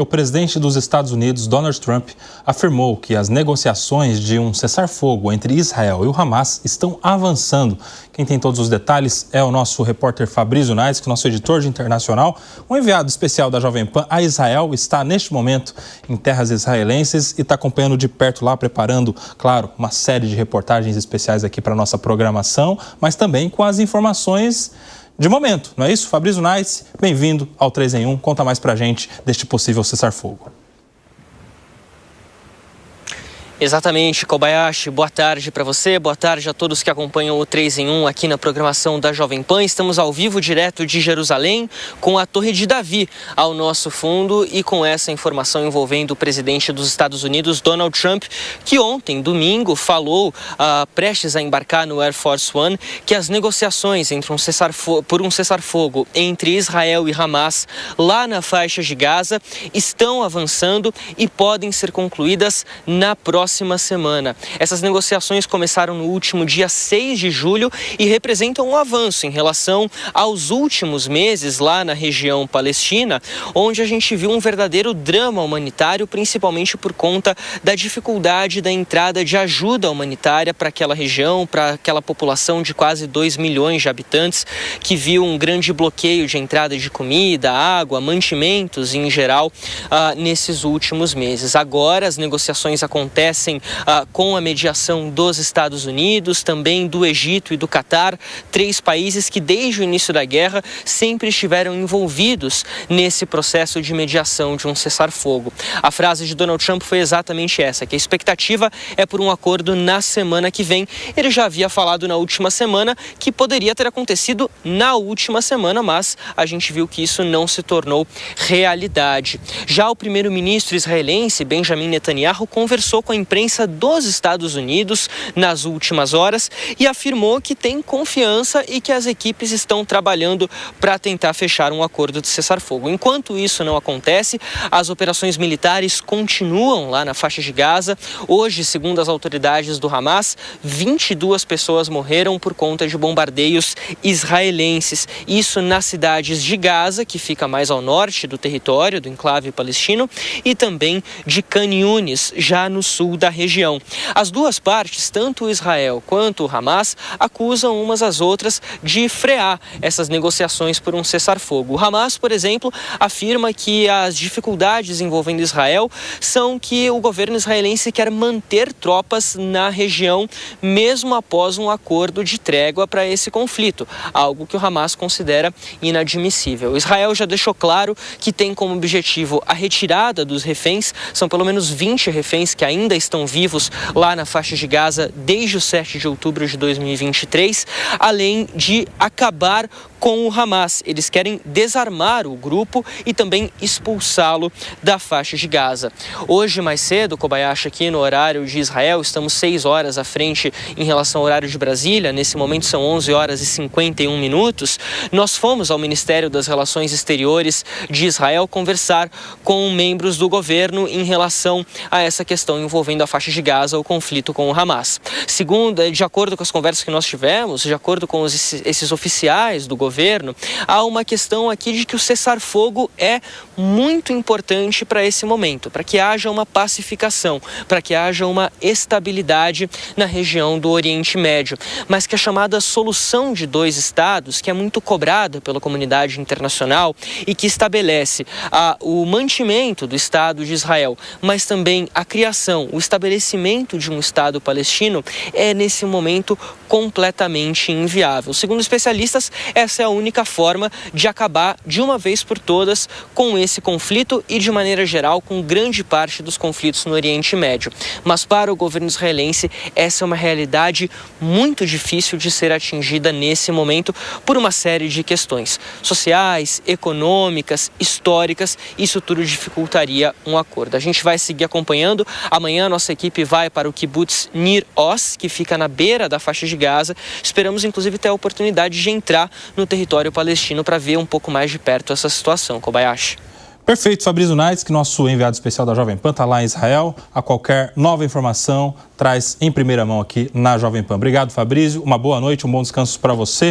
O presidente dos Estados Unidos, Donald Trump, afirmou que as negociações de um cessar-fogo entre Israel e o Hamas estão avançando. Quem tem todos os detalhes é o nosso repórter Fabrício Naitz, que é nosso editor de internacional. Um enviado especial da Jovem Pan a Israel está neste momento em terras israelenses e está acompanhando de perto lá, preparando, claro, uma série de reportagens especiais aqui para a nossa programação, mas também com as informações de momento, não é isso? Fabrício Naitz, bem-vindo ao 3 em 1. Conta mais pra gente deste possível cessar-fogo. Exatamente, Kobayashi, boa tarde para você, boa tarde a todos que acompanham o 3 em 1 aqui na programação da Jovem Pan. Estamos ao vivo, direto de Jerusalém, com a Torre de Davi ao nosso fundo e com essa informação envolvendo o presidente dos Estados Unidos, Donald Trump, que ontem, domingo, falou, prestes a embarcar no Air Force One, que as negociações por um cessar-fogo entre Israel e Hamas lá na faixa de Gaza estão avançando e podem ser concluídas na próxima semana. Essas negociações começaram no último dia 6 de julho e representam um avanço em relação aos últimos meses lá na região palestina, onde a gente viu um verdadeiro drama humanitário, principalmente por conta da dificuldade da entrada de ajuda humanitária para aquela região, para aquela população de quase 2 milhões de habitantes, que viu um grande bloqueio de entrada de comida, água, mantimentos em geral nesses últimos meses. Agora as negociações acontecem com a mediação dos Estados Unidos, também do Egito e do Catar, 3 países que desde o início da guerra sempre estiveram envolvidos nesse processo de mediação de um cessar-fogo. A frase de Donald Trump foi exatamente essa, que a expectativa é por um acordo na semana que vem. Ele já havia falado na última semana que poderia ter acontecido na última semana, mas a gente viu que isso não se tornou realidade. Já o primeiro-ministro israelense, Benjamin Netanyahu, conversou com a imprensa dos Estados Unidos nas últimas horas e afirmou que tem confiança e que as equipes estão trabalhando para tentar fechar um acordo de cessar-fogo. Enquanto isso não acontece, as operações militares continuam lá na faixa de Gaza. Hoje, segundo as autoridades do Hamas, 22 pessoas morreram por conta de bombardeios israelenses. Isso nas cidades de Gaza, que fica mais ao norte do território do enclave palestino, e também de Khan Yunis, já no sul da região. As duas partes, tanto Israel quanto o Hamas, acusam umas às outras de frear essas negociações por um cessar-fogo. O Hamas, por exemplo, afirma que as dificuldades envolvendo Israel são que o governo israelense quer manter tropas na região mesmo após um acordo de trégua para esse conflito, algo que o Hamas considera inadmissível. Israel já deixou claro que tem como objetivo a retirada dos reféns. São pelo menos 20 reféns que ainda estão vivos lá na faixa de Gaza desde o 7 de outubro de 2023, além de acabar com o Hamas. Eles querem desarmar o grupo e também expulsá-lo da faixa de Gaza. Hoje, mais cedo, Kobayashi, aqui no horário de Israel, estamos 6 horas à frente em relação ao horário de Brasília. Nesse momento são 11 horas e 51 minutos. Nós fomos ao Ministério das Relações Exteriores de Israel conversar com membros do governo em relação a essa questão envolvendo a faixa de Gaza, o conflito com o Hamas. De acordo com as conversas que nós tivemos, de acordo com esses oficiais do governo, há uma questão aqui de que o cessar-fogo é muito importante para esse momento, para que haja uma pacificação, para que haja uma estabilidade na região do Oriente Médio, mas que a chamada solução de 2 estados, que é muito cobrada pela comunidade internacional e que estabelece o mantimento do Estado de Israel, mas também a criação, o estabelecimento de um Estado palestino, é nesse momento completamente inviável. Segundo especialistas, essa é a única forma de acabar de uma vez por todas com esse conflito e, de maneira geral, com grande parte dos conflitos no Oriente Médio. Mas para o governo israelense, essa é uma realidade muito difícil de ser atingida nesse momento por uma série de questões sociais, econômicas, históricas. Isso tudo dificultaria um acordo. A gente vai seguir acompanhando. Amanhã a nossa equipe vai para o kibbutz Nir Oz, que fica na beira da faixa de Gaza. Esperamos, inclusive, ter a oportunidade de entrar no território palestino para ver um pouco mais de perto essa situação, Kobayashi. Perfeito, Fabrício Naitz, que nosso enviado especial da Jovem Pan está lá em Israel. A qualquer nova informação, traz em primeira mão aqui na Jovem Pan. Obrigado, Fabrício. Uma boa noite, um bom descanso para você.